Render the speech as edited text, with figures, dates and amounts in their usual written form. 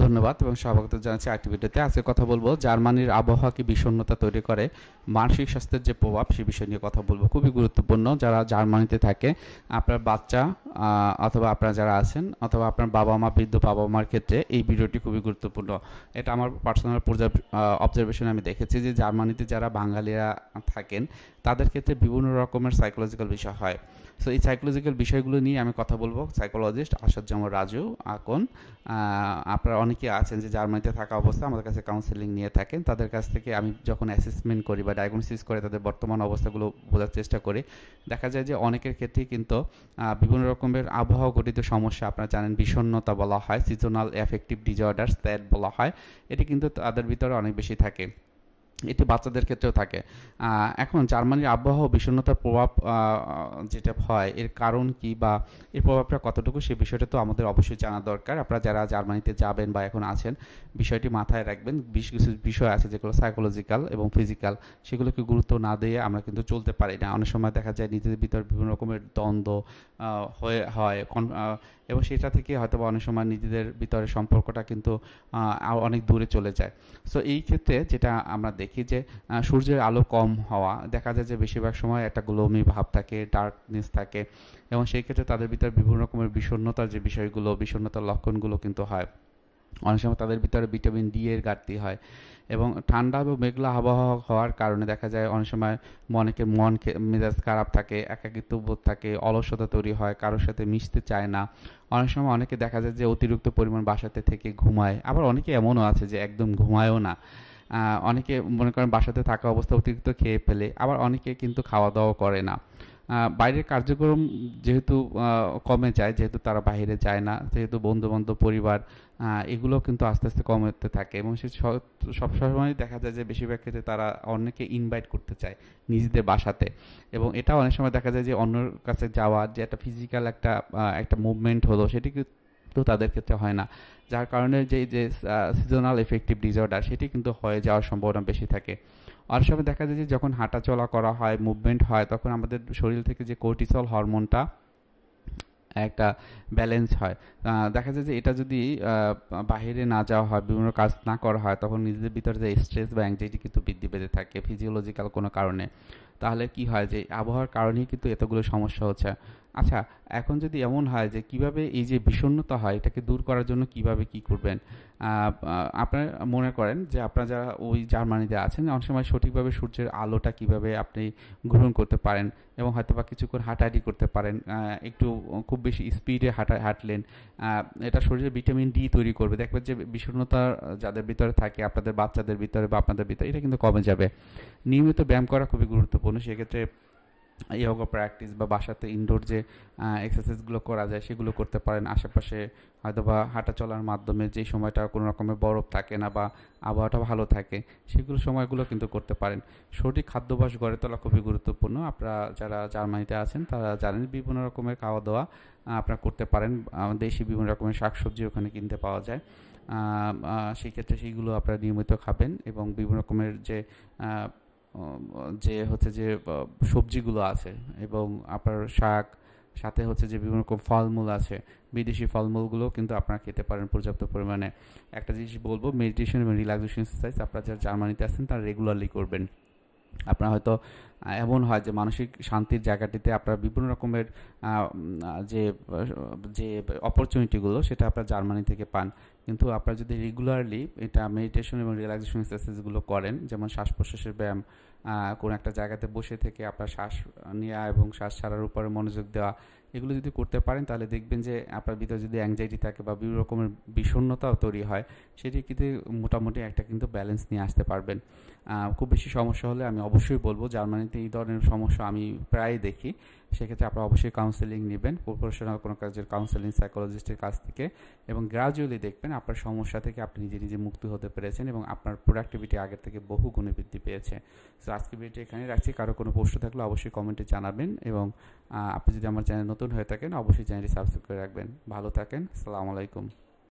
ধন্যবাদ এবং স্বাগত জানাচ্ছি আরেকটি ভিডিওতে। আজকে কথা বলবো জার্মানির আবহাওয়া কি বিষণ্ণতা তৈরি করে, মানসিক স্বাস্থ্যের যে প্রভাব সে বিষয় নিয়ে কথা বলবো। খুবই গুরুত্বপূর্ণ। যারা জার্মানিতে থাকে, আপনার বাচ্চা অথবা আপনারা যারা আছেন অথবা আপনার বাবা মা, বৃদ্ধ বাবা মার ক্ষেত্রে এই ভিডিওটি খুবই গুরুত্বপূর্ণ। এটা আমার পার্সোনাল অবজারভেশনে আমি দেখেছি যে জার্মানিতে যারা বাঙালিরা থাকেন তাদের ক্ষেত্রে বিভিন্ন রকমের সাইকোলজিক্যাল বিষয় হয়। সো এই সাইকোলজিক্যাল বিষয়গুলো নিয়ে আমি কথা বলবো। সাইকোলজিস্ট আসাদুজ্জামান রাজু আকন, আপনারা অনেকে আছেন যে জার্মানিতে থাকা অবস্থায় আমাদের কাছে কাউন্সেলিং নিয়ে থাকেন। তাদের কাছ থেকে আমি যখন অ্যাসেসমেন্ট করি বা ডায়াগনোসিস করে তাদের বর্তমান অবস্থাগুলো বোঝার চেষ্টা করি, দেখা যায় যে অনেকের ক্ষেত্রেই কিন্তু বিভিন্ন রকমের আবহাওয়া ঘটিত সমস্যা, আপনারা জানেন বিষণ্ণতা বলা হয়, সিজনাল অ্যাফেক্টিভ ডিসঅর্ডার স্যাড বলা হয়, এটি কিন্তু তাদের ভিতরে অনেক বেশি থাকে। এটি বাচ্চাদের ক্ষেত্রেও থাকে। এখন জার্মানির আবহাওয়া বিষণ্ণতার প্রভাব যেটা হয় এর কারণ কি বা এর প্রভাবটা কতটুকু সে বিষয়টা তো আমাদের অবশ্যই জানা দরকার। আপনারা যারা জার্মানিতে যাবেন বা এখন আছেন বিষয়টি মাথায় রাখবেন। বেশ কিছু বিষয় আছে যেগুলো সাইকোলজিক্যাল এবং ফিজিক্যাল, সেগুলোকে গুরুত্ব না দিয়ে আমরা কিন্তু চলতে পারি না। অনেক সময় দেখা যায় নিজেদের ভিতর বিভিন্ন রকমের দ্বন্দ্ব হয় এবং সেটা থেকে হয়তো বা অনেক সময় নিজেদের ভিতরে সম্পর্কটা কিন্তু অনেক দূরে চলে যায়। সো এই ক্ষেত্রে যেটা আমরা দেখি যে সূর্যের আলো কম হওয়া, দেখা যায় যে বেশিরভাগ সময় একটা গ্লোমি ভাব থাকে, ডার্কনেস থাকে, এবং সেই ক্ষেত্রে তাদের ভিতরে বিভিন্ন রকমের বিষণ্ণতার যে বিষয়গুলো, বিষণ্ণতার লক্ষণগুলো কিন্তু হয়। অনেক সময় তাদের ভিতরে ভিটামিন ডি এর ঘাটতি হয় এবং ঠান্ডা এবং মেঘলা আবহাওয়া হওয়ার কারণে দেখা যায় অনেক সময় অনেকের মেজাজ খারাপ থাকে, একাকিত্ব বোধ থাকে, অলসতা তৈরি হয়, কারোর সাথে মিশতে চায় না। অনেক সময় অনেকে দেখা যায় যে অতিরিক্ত পরিমাণ বাসাতে থেকে ঘুমায়, আবার অনেকে এমনও আছে যে একদম ঘুমায়ও না। অনেকে মনে করেন বাসাতে থাকা অবস্থায় অতিরিক্ত খেয়ে ফেলে, আবার অনেকে কিন্তু খাওয়া দাওয়া করে না। বাইরের কার্যক্রম যেহেতু কমে যায়, যেহেতু তারা বাইরে যায় না, যেহেতু বন্ধুবান্ধব পরিবার এগুলো কিন্তু আস্তে আস্তে কমতে থাকে এবং সে সবসময় দেখা যায় যে বেশিরভাগ ক্ষেত্রে তারা অন্যকে ইনভাইট করতে চায় নিজেদের বাসাতে, এবং এটা অনেক সময় দেখা যায় যে অন্যর কাছে যাওয়া যে একটা ফিজিক্যাল একটা মুভমেন্ট হলো সেটি কিন্তু তাদের ক্ষেত্রে হয় না, যার কারণে যে সিজনাল এফেক্টিভ ডিসঅর্ডার সেটি কিন্তু হয়ে যাওয়ার সম্ভাবনা বেশি থাকে। অনেক সময় দেখা যায় যে যখন হাঁটাচলা করা হয়, মুভমেন্ট হয়, তখন আমাদের শরীর থেকে যে কর্টিসল হরমোনটা একটা ব্যালেন্স হয়। দেখা যায় যে এটা যদি বাহিরে না যাওয়া হয়, বিভিন্ন কাজ না করা হয়, তখন নিজেদের ভিতরে যে স্ট্রেস বা অ্যাংজাইটি কিন্তু বৃদ্ধি পেতে থাকে ফিজিওলজিক্যাল কোনো কারণে। তাহলে কি হয় যে আবহাওয়ার কারণেই কিন্তু এতগুলো সমস্যা হচ্ছে। আচ্ছা, এখন যদি এমন হয় যে কিভাবে এই যে বিষণ্ণতা হয় এটাকে দূর করার জন্য কিভাবে কি করবেন? আপনার মনে করেন যে আপনারা যারা ওই জার্মানিতে আছেন, অনেক সময় সঠিকভাবে সূর্যের আলোটা কিভাবে আপনি গ্রহণ করতে পারেন এবং হয়তোবা কিছুক্ষণ হাঁটাহাঁটি করতে পারেন। একটু খুব বেশি স্পিডে হাঁটলেন। এটা শরীরে ভিটামিন ডি তৈরি করবে। দেখবেন যে বিষণ্ণতা যাদের ভিতরে থাকে, আপনাদের বাচ্চাদের ভিতরে বা আপনাদের ভিতরে, এটা কিন্তু কমে যাবে। নিয়মিত ব্যায়াম করা খুবই গুরুত্বপূর্ণ। সেক্ষেত্রে ইয়োগা প্র্যাকটিস বা বাসাতে ইনডোর যে এক্সারসাইজগুলো করা যায় সেগুলো করতে পারেন। আশেপাশে হয়তোবা হাঁটা চলার মাধ্যমে যে সময়টা কোনো রকমের বরফ থাকে না বা আবহাওয়াটা ভালো থাকে, সেগুলো সময়গুলো কিন্তু করতে পারেন। সঠিক খাদ্যাভ্যাস গড়ে তোলা খুবই গুরুত্বপূর্ণ। আপনারা যারা জার্মানিতে আছেন তারা জানেন বিভিন্ন রকমের খাওয়া দাওয়া আপনারা করতে পারেন। দেশি বিভিন্ন রকমের শাকসবজি ওখানে কিনতে পাওয়া যায়। সেক্ষেত্রে সেইগুলো আপনারা নিয়মিত খাবেন এবং বিভিন্ন রকমের যে সবজিগুলো আছে এবং আপনার শাক, সাথে হচ্ছে যে বিভিন্ন রকম ফলমূল আছে, বিদেশি ফলমূলগুলো কিন্তু আপনারা খেতে পারেন পর্যাপ্ত পরিমাণে। একটা জিনিস বলবো, মেডিটেশন এবং রিল্যাক্সেশন এক্সারসাইজ আপনারা যারা জার্মানিতে আছেন তারা রেগুলারলি করবেন। আপনার হয়তো এমন হয় যে মানসিক শান্তির জায়গাটিতে আপনার বিভিন্ন রকমের যে যে অপরচুনিটিগুলো সেটা আপনার জার্মানি থেকে পান, কিন্তু আপনারা যদি রেগুলারলি এটা মেডিটেশন এবং রিল্যাক্সেশন এক্সারসাইজগুলো করেন, যেমন শ্বাস প্রশ্বাসের ব্যায়াম, কোনো একটা জায়গাতে বসে থেকে আপনার শ্বাস নেওয়া এবং শ্বাস ছাড়ার উপরে মনোযোগ দেওয়া, এগুলো যদি করতে পারেন তাহলে দেখবেন যে আপনার ভিতরে যদি অ্যাংজাইটি থাকে বা বিভিন্ন রকমের বিষণ্ণতাও তৈরি হয়, সেটি কিন্তু মোটামুটি একটা কিন্তু ব্যালেন্স নিয়ে আসতে পারবেন। খুব বেশি সমস্যা হলে আমি অবশ্যই বলবো, জার্মানিতে এই ধরনের সমস্যা আমি প্রায় দেখি, সেক্ষেত্রে আপনারা অবশ্যই কাউন্সেলিং নেবেন, প্রফেশনাল কোনো কাজের কাউন্সেলিং সাইকোলজিস্টের কাছ থেকে, এবং গ্রাজুয়ালি দেখবেন আপনার সমস্যা থেকে আপনি নিজে নিজে মুক্তি হতে পেরেছেন এবং আপনার প্রোডাক্টিভিটি আগের থেকে বহু গুণে বৃদ্ধি পেয়েছে। সো আজকে ভিডিওটি এখানে রাখছি। কারো কোনো প্রশ্ন থাকলে অবশ্যই কমেন্টে জানাবেন এবং আপনি যদি আমার চ্যানেল নতুন হয়ে থাকেন অবশ্যই চ্যানেলটি সাবস্ক্রাইব করে রাখবেন। ভালো থাকেন। আসসালামু আলাইকুম।